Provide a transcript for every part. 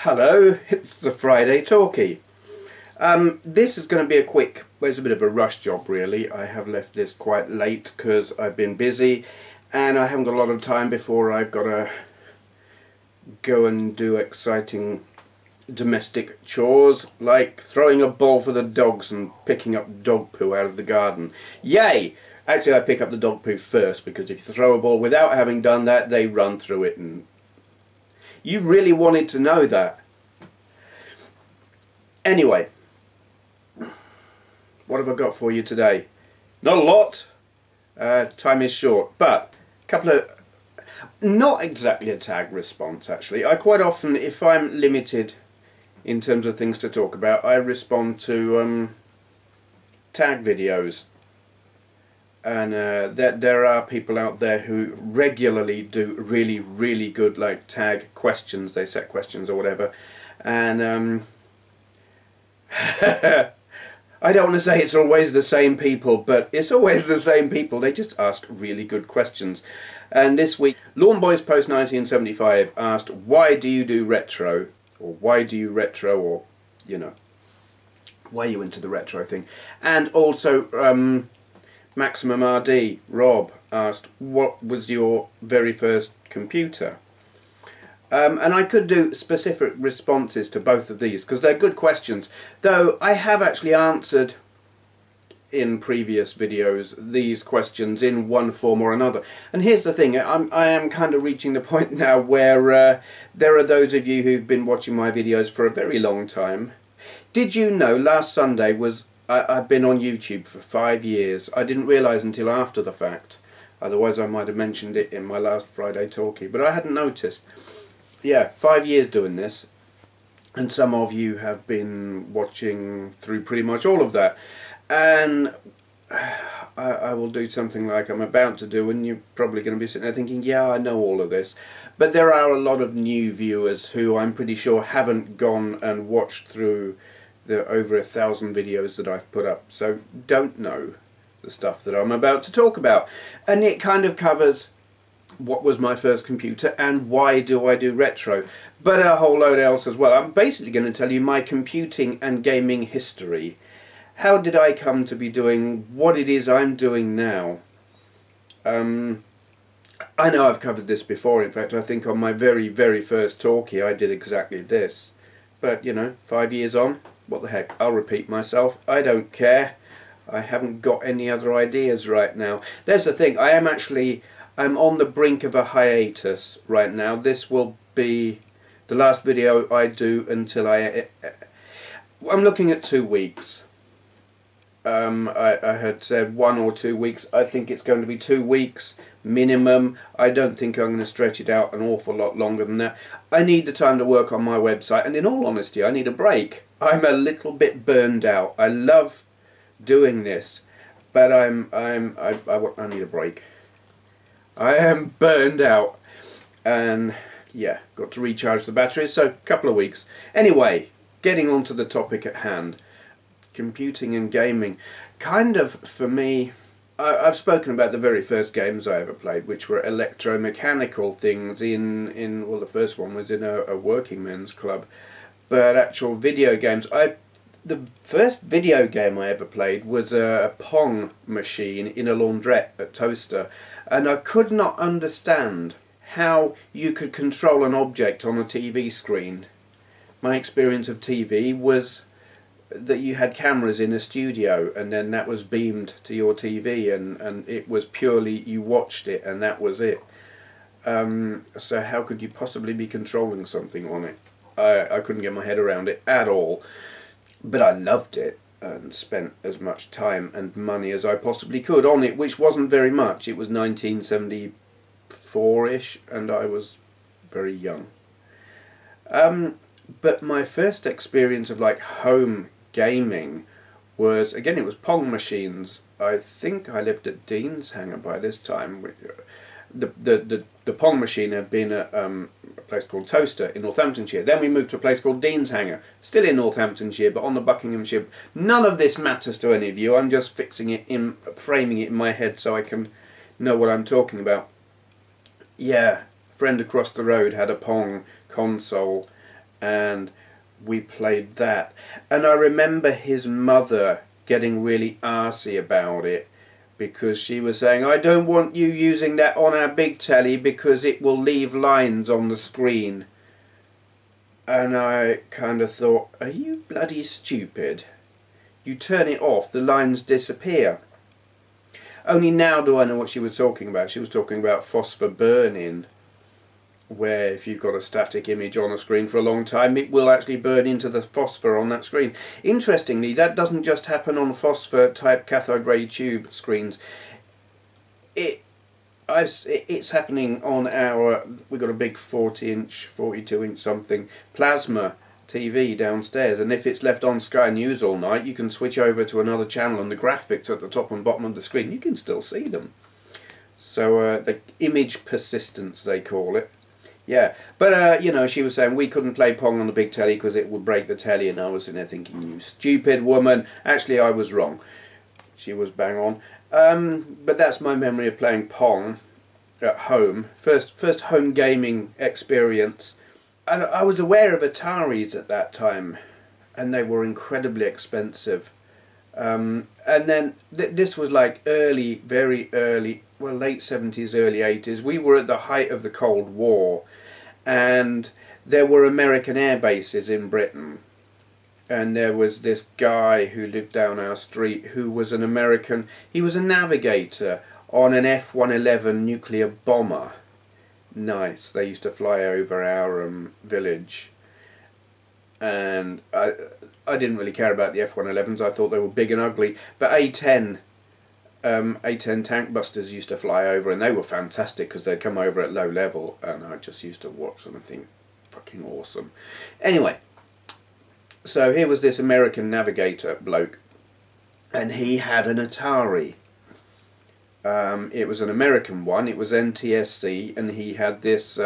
Hello, it's the Friday Talkie. This is going to be a quick, well, it's a bit of a rush job really. I have left this quite late because I've been busy and I haven't got a lot of time before I've got to go and do exciting domestic chores like throwing a ball for the dogs and picking up dog poo out of the garden. Yay! Actually I pick up the dog poo first, because if you throw a ball without having done that, they run through it. And you really wanted to know that. Anyway, what have I got for you today? Not a lot. Time is short, but a couple of, not exactly a tag response actually. I quite often, if I'm limited in terms of things to talk about, I respond to tag videos. And there are people out there who regularly do really good like tag questions. They set questions or whatever, and I don't want to say it's always the same people, but it's always the same people. They just ask really good questions. And this week, Lawn Boys Post 1975 asked, why do you do retro? Or why do you retro? Or, you know, why are you into the retro thing? And also, MaximumRD, Rob, asked, what was your very first computer? And I could do specific responses to both of these because they're good questions, though I have actually answered in previous videos these questions in one form or another. And here's the thing, I am kind of reaching the point now where there are those of you who've been watching my videos for a very long time. Did you know last Sunday was, I've been on YouTube for 5 years. I didn't realise until after the fact, otherwise I might have mentioned it in my last Friday Talkie, but I hadn't noticed. Yeah, 5 years doing this, and some of you have been watching through pretty much all of that. And I will do something like I'm about to do, and you're probably going to be sitting there thinking, yeah, I know all of this. But there are a lot of new viewers who I'm pretty sure haven't gone and watched through the over 1,000 videos that I've put up, so don't know the stuff that I'm about to talk about. And it kind of covers what was my first computer and why do I do retro, but a whole load else as well. I'm basically going to tell you my computing and gaming history. How did I come to be doing what it is I'm doing now? I know I've covered this before. In fact, I think on my very first Talkie I did exactly this. But, you know, 5 years on, what the heck, I'll repeat myself. I don't care. I haven't got any other ideas right now. There's the thing, I'm on the brink of a hiatus right now. This will be the last video I do until I'm looking at 2 weeks. I had said 1 or 2 weeks. I think it's going to be 2 weeks minimum. I don't think I'm going to stretch it out an awful lot longer than that. I need the time to work on my website, and in all honesty I need a break. I'm a little bit burned out. I love doing this, but I need a break. I am burned out, and yeah, got to recharge the batteries, so a couple of weeks. Anyway, getting on to the topic at hand, computing and gaming. Kind of, for me, I've spoken about the very first games I ever played, which were electromechanical things well, the first one was in a working men's club, but actual video games. The first video game I ever played was a Pong machine in a laundrette, a toaster, and I could not understand how you could control an object on a TV screen. My experience of TV was that you had cameras in a studio and then that was beamed to your TV, and it was purely, you watched it and that was it. So how could you possibly be controlling something on it? I couldn't get my head around it at all. But I loved it and spent as much time and money as I possibly could on it, which wasn't very much. It was 1974-ish and I was very young. But my first experience of like home gaming was, again, it was Pong machines. I think I lived at Dean's Hangar by this time. The Pong machine had been at a place called Toaster in Northamptonshire. Then we moved to a place called Dean's Hangar, still in Northamptonshire, but on the Buckinghamshire. None of this matters to any of you. I'm just framing it in my head so I can know what I'm talking about. Yeah, a friend across the road had a Pong console, and we played that. And I remember his mother getting really arsey about it, because she was saying, I don't want you using that on our big telly because it will leave lines on the screen. And I kind of thought, are you bloody stupid? You turn it off, the lines disappear. Only now do I know what she was talking about. She was talking about phosphor burn-in, where if you've got a static image on a screen for a long time, it will actually burn into the phosphor on that screen. Interestingly, that doesn't just happen on phosphor type cathode ray tube screens. It's happening on our, we've got a big 40-inch, 42-inch something plasma TV downstairs, and if it's left on Sky News all night, you can switch over to another channel and the graphics at the top and bottom of the screen, you can still see them. So the image persistence, they call it. Yeah, but you know, she was saying we couldn't play Pong on the big telly because it would break the telly, and I was in there thinking, you stupid woman. Actually, I was wrong. She was bang on. But that's my memory of playing Pong at home. First home gaming experience. And I was aware of Ataris at that time, and they were incredibly expensive. And then this was like early, very early, well, late 70s, early 80s. We were at the height of the Cold War, and there were American air bases in Britain. And there was this guy who lived down our street who was an American. He was a navigator on an F-111 nuclear bomber. Nice. They used to fly over our village. And I didn't really care about the F-111s. I thought they were big and ugly. But A-10 tank busters used to fly over, and they were fantastic because they'd come over at low level, and I just used to watch them and think, fucking awesome. Anyway, so here was this American navigator bloke, and he had an Atari. It was an American one, it was NTSC, and he had this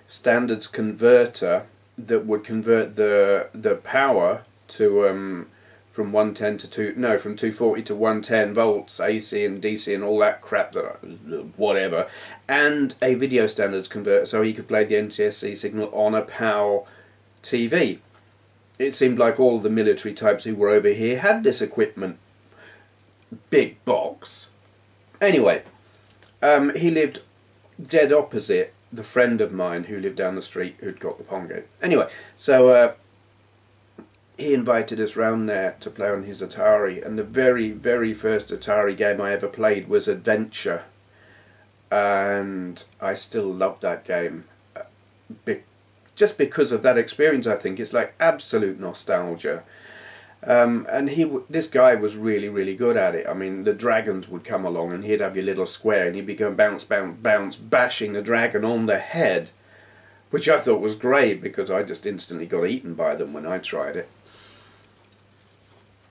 standards converter that would convert the power to from 240 to 110 volts, AC and DC and all that crap, whatever, and a video standards converter, so he could play the NTSC signal on a PAL TV. It seemed like all the military types who were over here had this equipment. Big box. Anyway, he lived dead opposite the friend of mine who lived down the street who'd got the Pong game. Anyway, so he invited us round there to play on his Atari, and the very, very first Atari game I ever played was Adventure, and I still love that game. Just because of that experience, I think. It's like absolute nostalgia. And this guy was really, really good at it. I mean, the dragons would come along and he'd have your little square and he'd be going bounce, bounce, bounce, bashing the dragon on the head, which I thought was great because I just instantly got eaten by them when I tried it.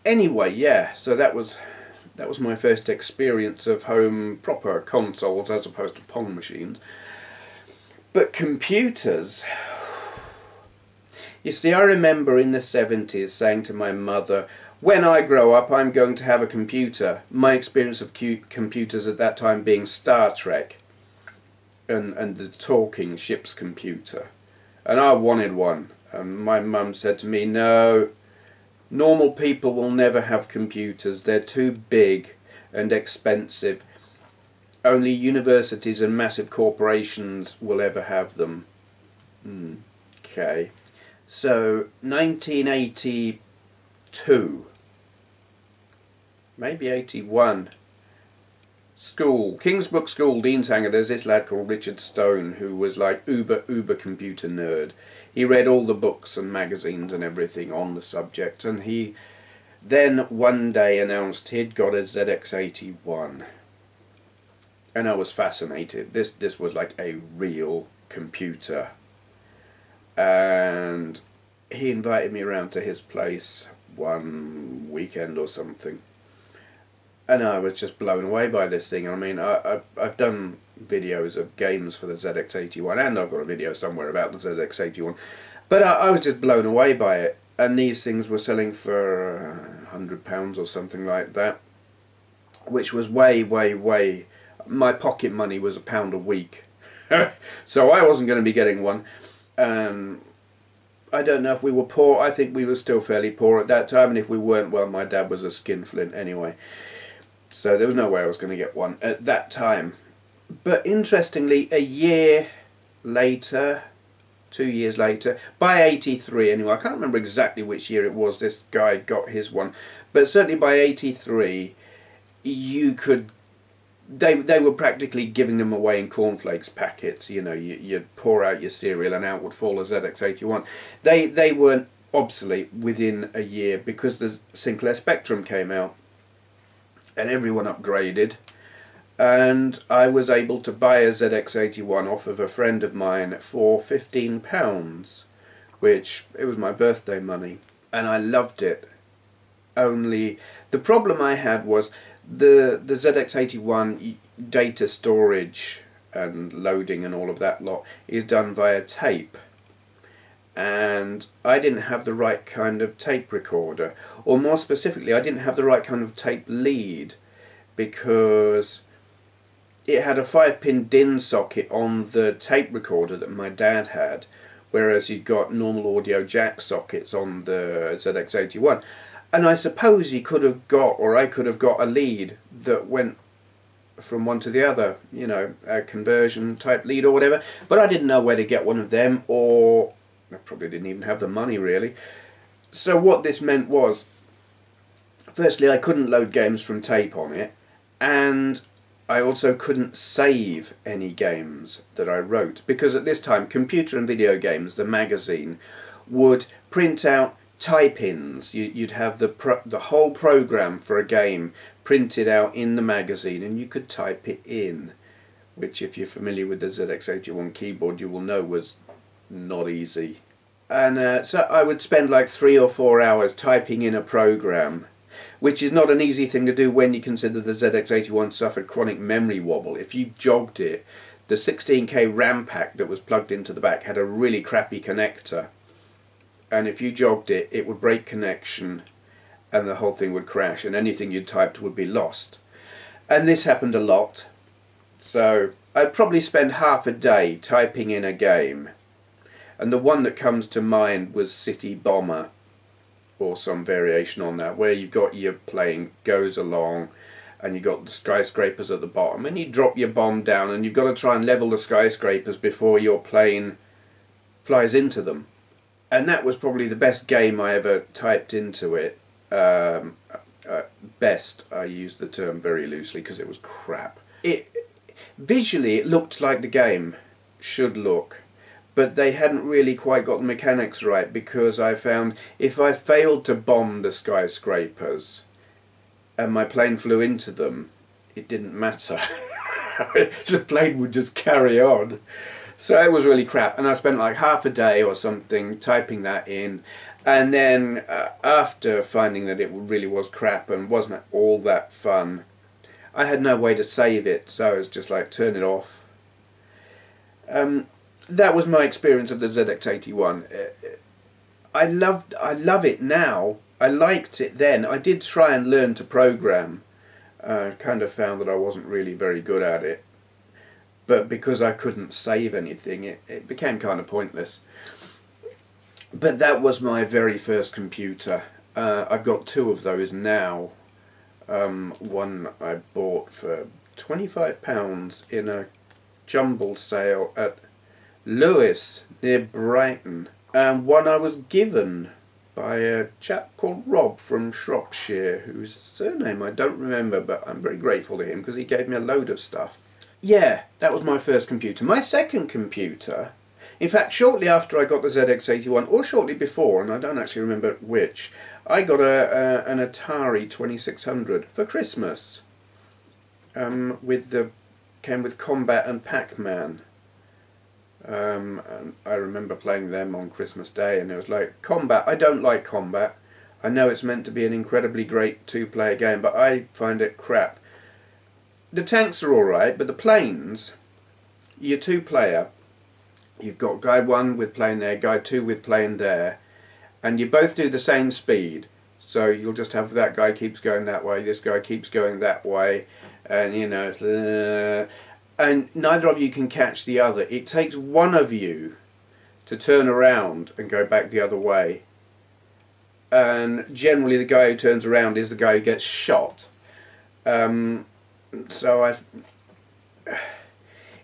Anyway, yeah, so that was my first experience of home proper consoles as opposed to Pong machines. But computers... You see, I remember in the 70s saying to my mother, when I grow up I'm going to have a computer. My experience of computers at that time being Star Trek and the talking ship's computer. And I wanted one. And my mum said to me, no, normal people will never have computers. They're too big and expensive. Only universities and massive corporations will ever have them. Okay. So, 1982, maybe 81, school, Kingsbrook School, Deanshanger, there's this lad called Richard Stone who was like uber computer nerd. He read all the books and magazines and everything on the subject, and he then one day announced he'd got a ZX81. And I was fascinated. This was like a real computer. And he invited me around to his place one weekend or something, and I was just blown away by this thing. I mean, I've done videos of games for the ZX81, and I've got a video somewhere about the ZX81, but I was just blown away by it. And these things were selling for £100 or something like that, which was way, my pocket money was £1 a week. So I wasn't going to be getting one. I don't know if we were poor. I think we were still fairly poor at that time, and if we weren't, well, my dad was a skinflint anyway. So there was no way I was going to get one at that time. But interestingly, a year later, 2 years later, by 83 anyway, I can't remember exactly which year it was this guy got his one, but certainly by 83 you could, they were practically giving them away in cornflakes packets. You know, you'd pour out your cereal and out would fall a ZX81. They weren't obsolete within a year because the Sinclair Spectrum came out and everyone upgraded, and I was able to buy a ZX81 off of a friend of mine for £15, which, it was my birthday money, and I loved it. Only the problem I had was the ZX81 data storage and loading and all of that lot is done via tape, and I didn't have the right kind of tape recorder, or more specifically I didn't have the right kind of tape lead, because it had a 5-pin DIN socket on the tape recorder that my dad had, whereas you'd got normal audio jack sockets on the ZX81. And I suppose you could have got, or I could have got, a lead that went from one to the other, you know, a conversion type lead or whatever, but I didn't know where to get one of them, or I probably didn't even have the money really. So what this meant was, firstly, I couldn't load games from tape on it, and I also couldn't save any games that I wrote, because at this time Computer and Video Games, the magazine, would print out type-ins. You'd have the whole program for a game printed out in the magazine, and you could type it in, which, if you're familiar with the ZX81 keyboard, you will know was not easy. And so I would spend like 3 or 4 hours typing in a program, which is not an easy thing to do when you consider the ZX81 suffered chronic memory wobble. If you jogged it, the 16K RAM pack that was plugged into the back had a really crappy connector, and if you jogged it, it would break connection and the whole thing would crash, and anything you typed would be lost. And this happened a lot, so I'd probably spend half a day typing in a game, and the one that comes to mind was City Bomber, or some variation on that, where you've got your plane goes along and you've got the skyscrapers at the bottom, and you drop your bomb down and you've got to try and level the skyscrapers before your plane flies into them. And that was probably the best game I ever typed into it. Best, I use the term very loosely because it was crap. Visually it looked like the game should look, but they hadn't really quite got the mechanics right, because I found if I failed to bomb the skyscrapers and my plane flew into them, it didn't matter. The plane would just carry on. So it was really crap, and I spent like half a day or something typing that in, and then after finding that it really was crap and wasn't all that fun, I had no way to save it, so I was just like, turn it off. That was my experience of the ZX81. I love it now. I liked it then. I did try and learn to program. Kind of found that I wasn't really very good at it. But because I couldn't save anything, it became kind of pointless. But that was my very first computer. I've got 2 of those now. One I bought for £25 in a jumble sale at Lewis near Brighton, and one I was given by a chap called Rob from Shropshire, whose surname I don't remember, but I'm very grateful to him because he gave me a load of stuff. Yeah, that was my first computer. My second computer, in fact shortly after I got the ZX81, or shortly before, and I don't actually remember which, I got an Atari 2600 for Christmas. Came with Combat and Pac-Man. And I remember playing them on Christmas Day, and it was like, Combat, I don't like Combat. I know it's meant to be an incredibly great 2-player game, but I find it crap. The tanks are alright, but the planes, you're 2-player. You've got guy 1 with plane there, guy 2 with plane there, and you both do the same speed. So you'll just have that guy keeps going that way, this guy keeps going that way, and you know, it's and neither of you can catch the other. It takes one of you to turn around and go back the other way. And generally the guy who turns around is the guy who gets shot. So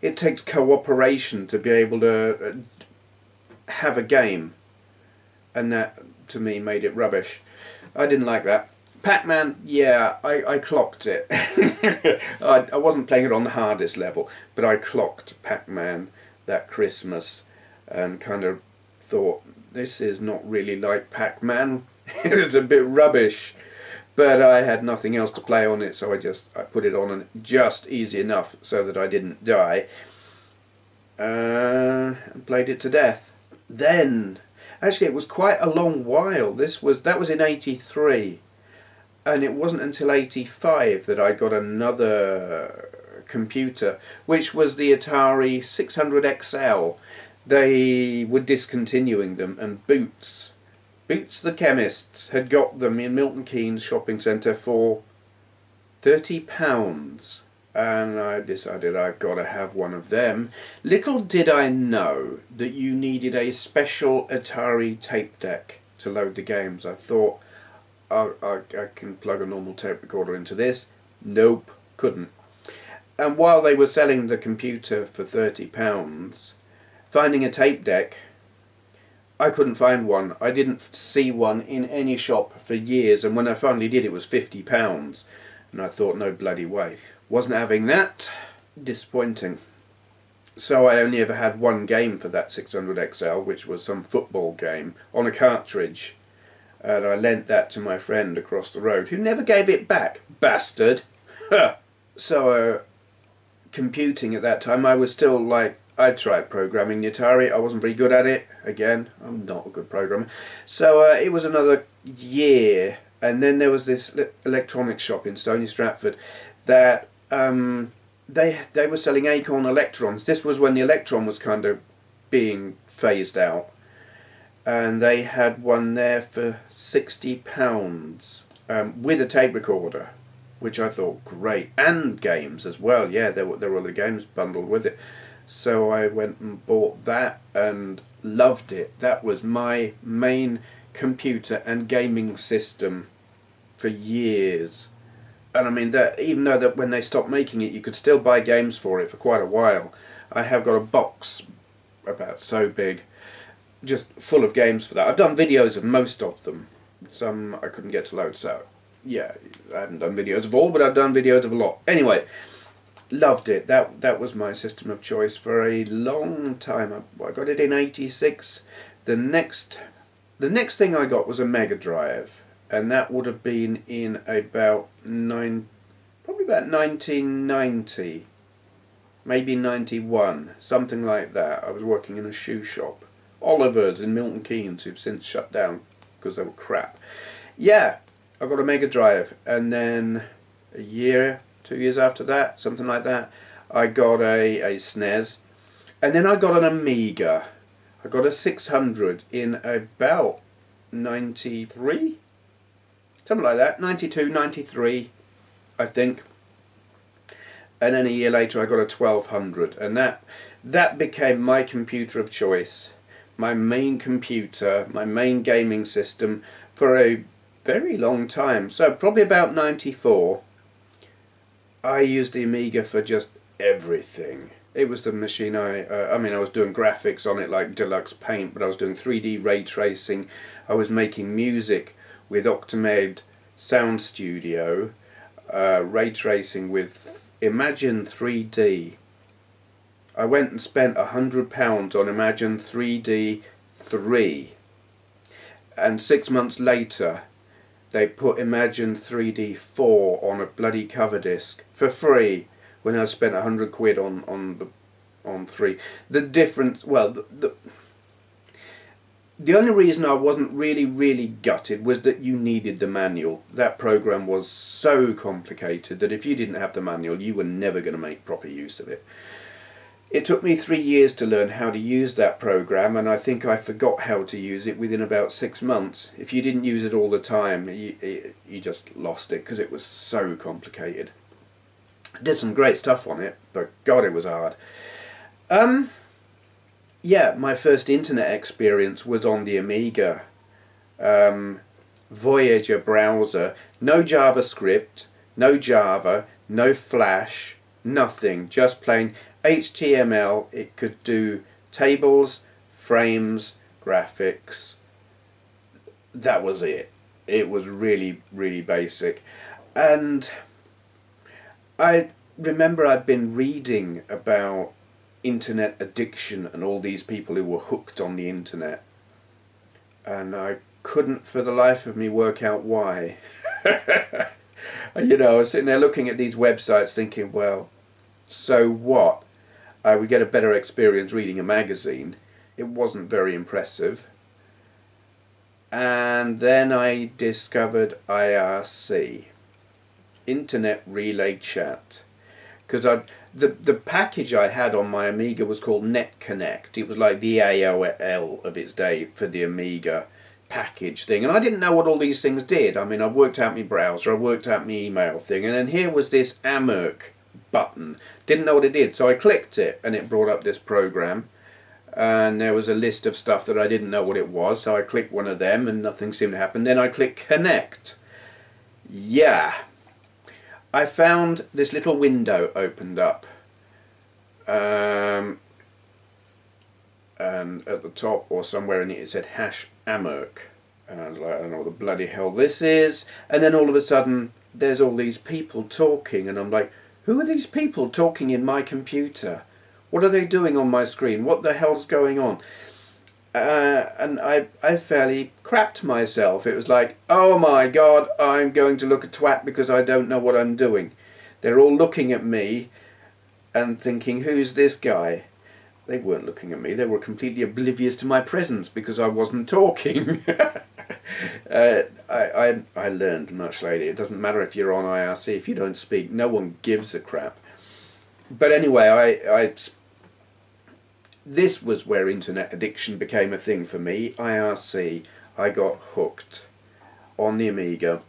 it takes cooperation to be able to have a game, and that to me made it rubbish. I didn't like that. Pac-Man, yeah, I clocked it. I wasn't playing it on the hardest level, but I clocked Pac-Man that Christmas and kind of thought, this is not really like Pac-Man. It's a bit rubbish. But I had nothing else to play on it, so I put it on, and just easy enough so that I didn't die. And played it to death. Then, actually it was quite a long while. That was in '83, and it wasn't until '85 that I got another computer, which was the Atari 600XL. They were discontinuing them, and Boots the chemists had got them in Milton Keynes shopping centre for £30, and I decided I've got to have one of them. Little did I know that you needed a special Atari tape deck to load the games. I thought I can plug a normal tape recorder into this. Nope, couldn't. And while they were selling the computer for £30, finding a tape deck, I couldn't find one. I didn't see one in any shop for years, and when I finally did, it was £50, and I thought, no bloody way. Wasn't having that. Disappointing. So I only ever had one game for that 600XL, which was some football game on a cartridge, and I lent that to my friend across the road, who never gave it back. Bastard. So computing at that time, I was still like, I tried programming the Atari. I wasn't very good at it. Again, I'm not a good programmer. So it was another year, and then there was this electronics shop in Stony Stratford that they were selling Acorn Electrons. This was when the Electron was kind of being phased out, and they had one there for £60 with a tape recorder, which I thought great, and games as well. Yeah, there were other games bundled with it. So I went and bought that and loved it. That was my main computer and gaming system for years. And I mean, that even though that when they stopped making it, you could still buy games for it for quite a while. I have got a box about so big, just full of games for that. I've done videos of most of them. Some I couldn't get to load, so yeah, I haven't done videos of all, but I've done videos of a lot. Anyway, loved it. That was my system of choice for a long time. I got it in '86. The next thing I got was a Mega Drive, and that would have been in about probably about 1990, maybe 91, something like that. I was working in a shoe shop, Oliver's in Milton Keynes, who've since shut down because they were crap. Yeah, I got a Mega Drive, and then a year, 2 years after that, something like that, I got a SNES, and then I got an Amiga. I got a 600 in about 93, something like that, 92, 93, I think. And then a year later I got a 1200, and that became my computer of choice, my main computer, my main gaming system for a very long time. So probably about 94. I used the Amiga for just everything. It was the machine I mean, I was doing graphics on it like Deluxe Paint, but I was doing 3D ray tracing. I was making music with Octamed Sound Studio, ray tracing with Imagine 3D. I went and spent £100 on Imagine 3D 3, and 6 months later they put Imagine 3D 4 on a bloody cover disc for free when I spent £100 on 3. The difference, well, the only reason I wasn't really gutted was that you needed the manual. That program was so complicated that if you didn't have the manual, you were never going to make proper use of it. It took me 3 years to learn how to use that program, and I think I forgot how to use it within about 6 months. If you didn't use it all the time, you just lost it because it was so complicated. I did some great stuff on it, but God, it was hard. yeah, my first internet experience was on the Amiga. Voyager browser, no JavaScript, no Java, no Flash, nothing, just plain HTML. It could do tables, frames, graphics. That was it. It was really, really basic. And I remember I'd been reading about internet addiction and all these people who were hooked on the internet, and I couldn't for the life of me work out why. You know, I was sitting there looking at these websites thinking, well, so what? I would get a better experience reading a magazine. It wasn't very impressive. And then I discovered IRC, Internet Relay Chat, because the package I had on my Amiga was called Net Connect. It was like the AOL of its day for the Amiga package thing, and I didn't know what all these things did. I mean, I worked out my browser, I worked out my email thing, and then here was this AMERC button. Didn't know what it did, so I clicked it, and it brought up this program, and there was a list of stuff that I didn't know what it was, so I clicked one of them, and nothing seemed to happen. Then I clicked Connect. Yeah. I found this little window opened up, and at the top or somewhere in it said #AMERC, and I was like, I don't know what the bloody hell this is. And then all of a sudden there's all these people talking, and I'm like, who are these people talking in my computer? What are they doing on my screen? What the hell's going on? And I fairly crapped myself. It was like, oh my god, I'm going to look a twat because I don't know what I'm doing. They're all looking at me and thinking, who's this guy? They weren't looking at me. They were completely oblivious to my presence because I wasn't talking. I learned much later. It doesn't matter if you're on IRC. If you don't speak, no one gives a crap. But anyway, this was where internet addiction became a thing for me. IRC. I got hooked on the Amiga,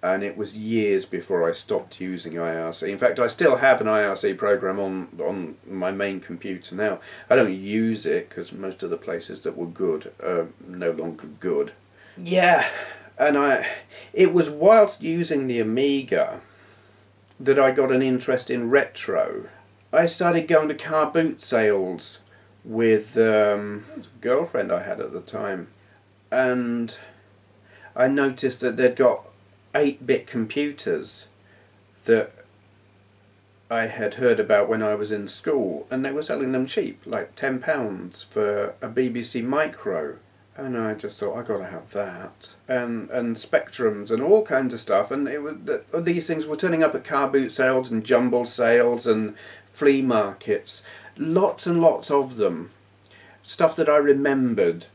and it was years before I stopped using IRC. In fact, I still have an IRC program on my main computer now. I don't use it because most of the places that were good are no longer good. Yeah, and it was whilst using the Amiga that I got an interest in retro. I started going to car boot sales with a girlfriend I had at the time, and I noticed that they'd got 8-bit computers that I had heard about when I was in school, and they were selling them cheap, like £10 for a BBC Micro. And I just thought, I gotta have that. And Spectrums and all kinds of stuff, and these things were turning up at car boot sales and jumble sales and flea markets. Lots and lots of them. Stuff that I remembered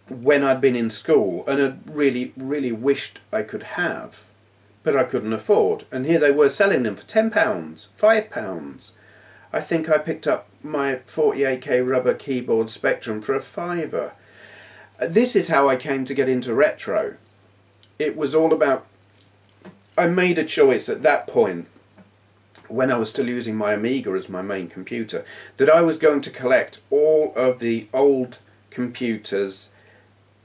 when I'd been in school and had really, really wished I could have, but I couldn't afford. And here they were selling them for £10, £5. I think I picked up my 48K rubber keyboard Spectrum for a £5. This is how I came to get into retro. It was all about, I made a choice at that point, when I was still using my Amiga as my main computer, that I was going to collect all of the old computers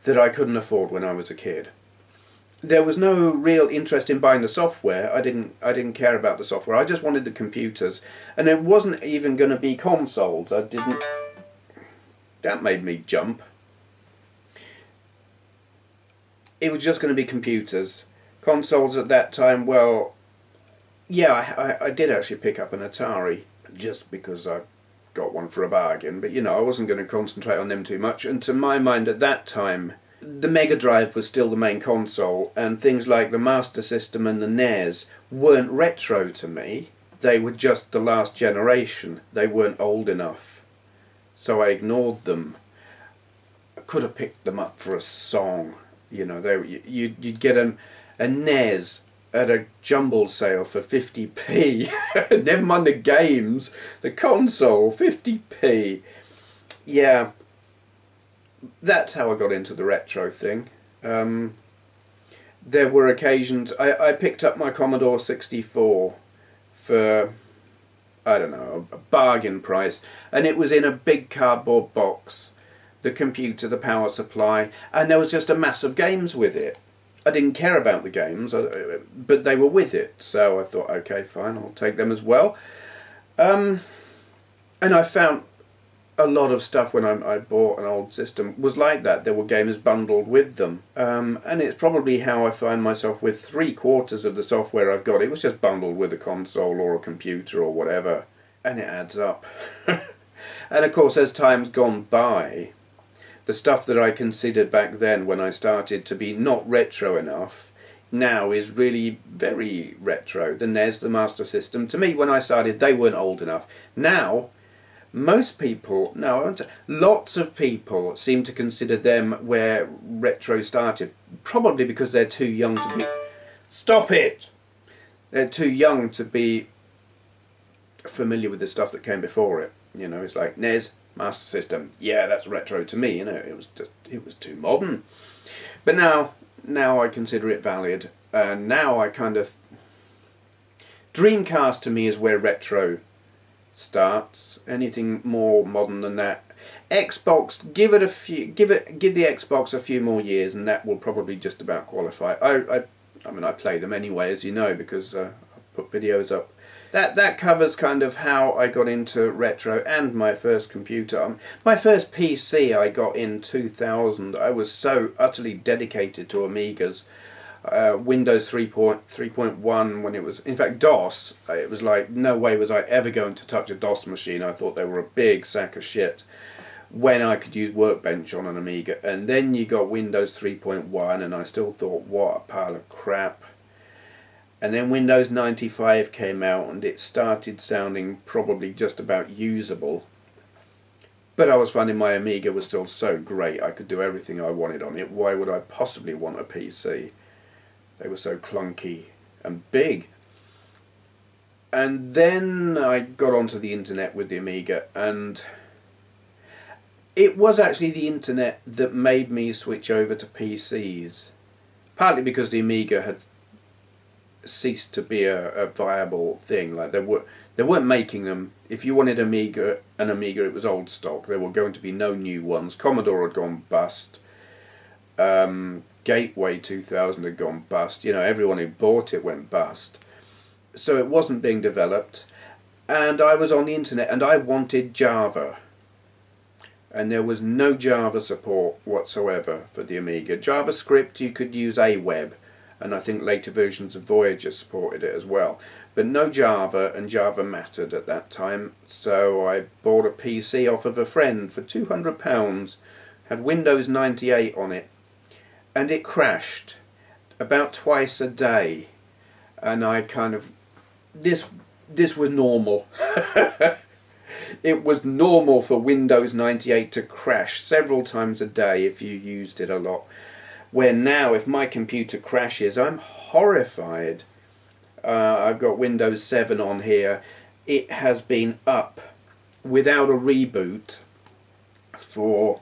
that I couldn't afford when I was a kid. There was no real interest in buying the software. I didn't care about the software. I just wanted the computers, and it wasn't even going to be consoles. That made me jump. It was just going to be computers. Consoles at that time, well, yeah, I did actually pick up an Atari just because I got one for a bargain, but you know, I wasn't going to concentrate on them too much, and to my mind at that time the Mega Drive was still the main console, and things like the Master System and the NES weren't retro to me. They were just the last generation. They weren't old enough, so I ignored them. I could have picked them up for a song, you know. You'd get a NES at a jumble sale for 50p. Never mind the games, the console, 50p. Yeah, that's how I got into the retro thing. There were occasions, I picked up my Commodore 64 for, I don't know, a bargain price, and it was in a big cardboard box, the computer, the power supply, and there was just a mass of games with it. I didn't care about the games, but they were with it, so I thought, okay, fine, I'll take them as well. And I found a lot of stuff when I bought an old system was like that. There were games bundled with them, and it's probably how I find myself with 3/4 of the software I've got. It was just bundled with a console or a computer or whatever, and it adds up. And of course, as time's gone by, the stuff that I considered back then when I started to be not retro enough now is really very retro. The NES, the Master System, to me when I started they weren't old enough. Now most people, no, lots of people seem to consider them where retro started, probably because they're too young to be... Stop it! They're too young to be familiar with the stuff that came before it. You know, it's like NES, Master System, yeah, that's retro to me, you know, it was too modern. But now I consider it valid, and now I kind of... Dreamcast to me is where retro starts. Anything more modern than that, Xbox, give the Xbox a few more years and that will probably just about qualify. I mean, I play them anyway, as you know, because I put videos up. That covers kind of how I got into retro and my first computer. My first PC I got in 2000. I was so utterly dedicated to Amigas. Windows 3.1 when it was, in fact DOS, it was like no way was I ever going to touch a DOS machine. I thought they were a big sack of shit when I could use Workbench on an Amiga. And then you got Windows 3.1 and I still thought, what a pile of crap. And then Windows 95 came out and it started sounding probably just about usable. But I was finding my Amiga was still so great, I could do everything I wanted on it. Why would I possibly want a PC? They were so clunky and big. And then I got onto the internet with the Amiga, and it was actually the internet that made me switch over to PCs. Partly because the Amiga had ceased to be a viable thing. Like they weren't making them. If you wanted an Amiga, it was old stock. There were going to be no new ones. Commodore had gone bust. Gateway 2000 had gone bust. You know, everyone who bought it went bust. So it wasn't being developed, and I was on the internet and I wanted Java, and there was no Java support whatsoever for the Amiga. JavaScript, you could use AWeb, and I think later versions of Voyager supported it as well, but no Java, and Java mattered at that time. So I bought a PC off of a friend for £200, had Windows 98 on it, and it crashed about twice a day, and I kind of, this was normal. It was normal for Windows 98 to crash several times a day if you used it a lot, where now if my computer crashes I'm horrified. I've got Windows 7 on here. It has been up without a reboot for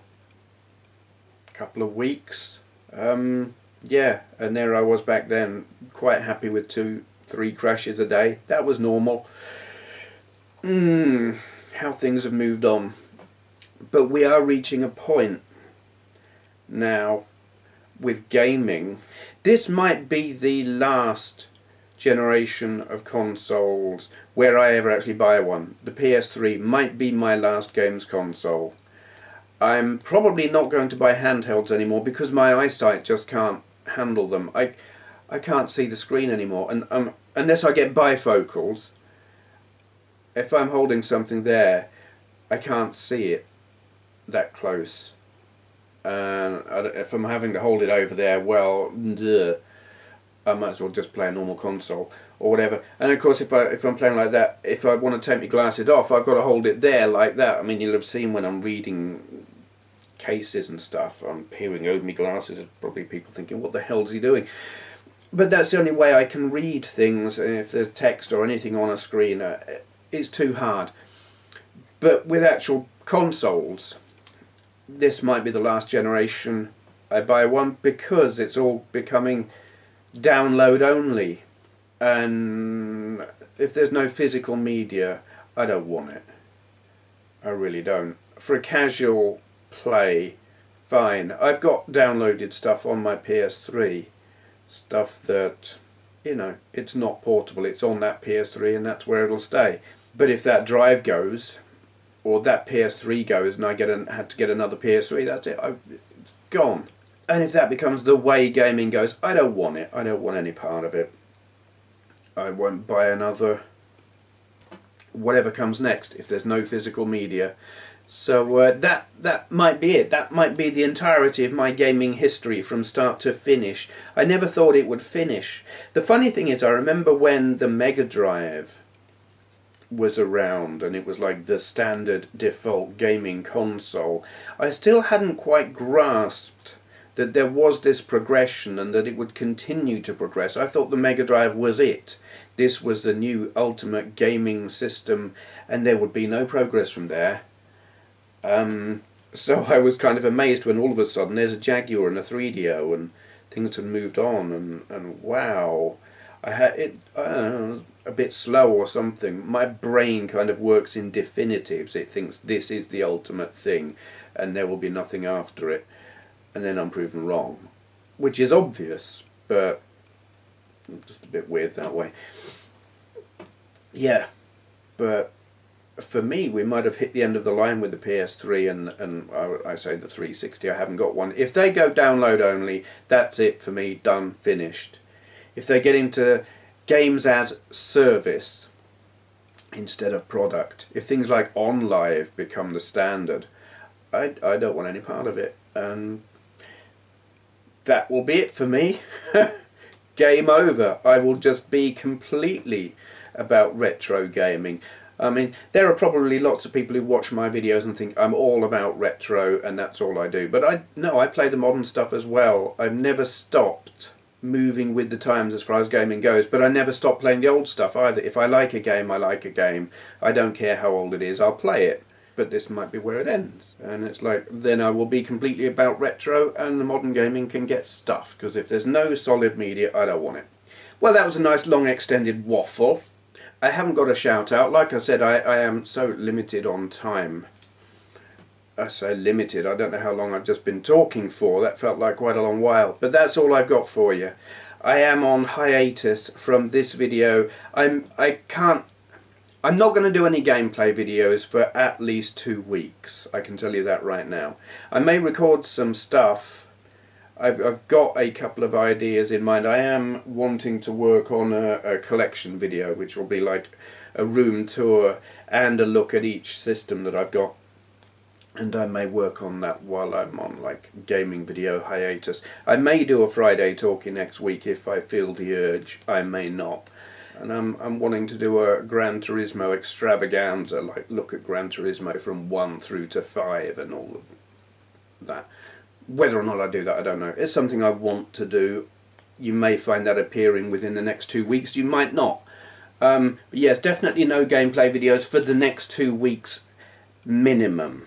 a couple of weeks. Yeah, and there I was back then, quite happy with 2-3 crashes a day. That was normal. How things have moved on. But we are reaching a point now with gaming. This might be the last generation of consoles where I ever actually buy one. The PS3 might be my last games console. I'm probably not going to buy handhelds anymore because my eyesight just can't handle them. I can't see the screen anymore, and unless I get bifocals, if I'm holding something there, I can't see it that close. And if I'm having to hold it over there, well, duh, I might as well just play a normal console or whatever. And of course, if I'm playing like that, if I want to take my glasses off, I've got to hold it there like that. I mean, you'll have seen when I'm reading cases and stuff, I'm peering over my glasses. Probably people thinking, what the hell's he doing? But that's the only way I can read things. If there's text or anything on a screen, it's too hard. But with actual consoles, this might be the last generation I buy one, because it's all becoming download only, and if there's no physical media, I don't want it. I really don't. For a casual play, fine. I've got downloaded stuff on my PS3, stuff that, you know, it's not portable, it's on that PS3 and that's where it'll stay. But if that drive goes, or that PS3 goes and I had to get another PS3, that's it, it's gone. And if that becomes the way gaming goes, I don't want it. I don't want any part of it. I won't buy another whatever comes next if there's no physical media. So that might be it. That might be the entirety of my gaming history from start to finish. I never thought it would finish. The funny thing is, I remember when the Mega Drive was around and it was like the standard default gaming console, I still hadn't quite grasped that there was this progression and that it would continue to progress. I thought the Mega Drive was it. This was the new ultimate gaming system and there would be no progress from there. So I was kind of amazed when all of a sudden there's a Jaguar and a 3DO and things had moved on and wow. I don't know, a bit slow or something. My brain kind of works in definitives. It thinks this is the ultimate thing and there will be nothing after it. And then I'm proven wrong. Which is obvious, but just a bit weird that way. Yeah, but for me we might have hit the end of the line with the PS3 and I say the 360. I haven't got one. If they go download only, that's it for me, done, finished. If they get into games as service instead of product, if things like OnLive become the standard, I don't want any part of it, and that will be it for me. Game over. I will just be completely about retro gaming. I mean, there are probably lots of people who watch my videos and think I'm all about retro and that's all I do. But I play the modern stuff as well. I've never stopped moving with the times as far as gaming goes, but I never stopped playing the old stuff either. If I like a game, I like a game. I don't care how old it is, I'll play it. But this might be where it ends. And it's like, then I will be completely about retro and the modern gaming can get stuffed, because if there's no solid media, I don't want it. Well, that was a nice long extended waffle. I haven't got a shout out. Like I said, I am so limited on time. I say limited, I don't know how long I've just been talking for. That felt like quite a long while. But that's all I've got for you. I am on hiatus from this video. I'm not going to do any gameplay videos for at least 2 weeks. I can tell you that right now. I may record some stuff. I've got a couple of ideas in mind. I am wanting to work on a collection video, which will be like a room tour and a look at each system that I've got. And I may work on that while I'm on like gaming video hiatus. I may do a Friday Talkie next week if I feel the urge. I may not. And I'm wanting to do a Gran Turismo extravaganza, like look at Gran Turismo from 1 through to 5 and all of that. Whether or not I do that, I don't know. It's something I want to do. You may find that appearing within the next 2 weeks. You might not. But yes, definitely no gameplay videos for the next 2 weeks minimum.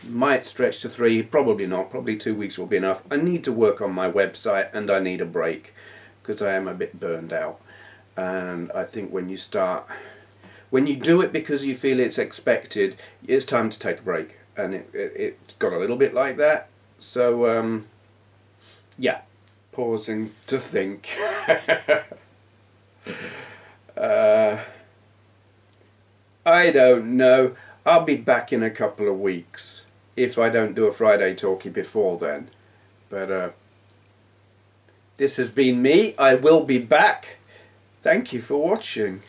Might stretch to 3, probably not. Probably 2 weeks will be enough. I need to work on my website and I need a break because I am a bit burned out. And I think when you do it because you feel it's expected, it's time to take a break. And it's got a little bit like that. So, yeah, pausing to think. I don't know. I'll be back in a couple of weeks if I don't do a Friday Talkie before then. But this has been me. I will be back. Thank you for watching.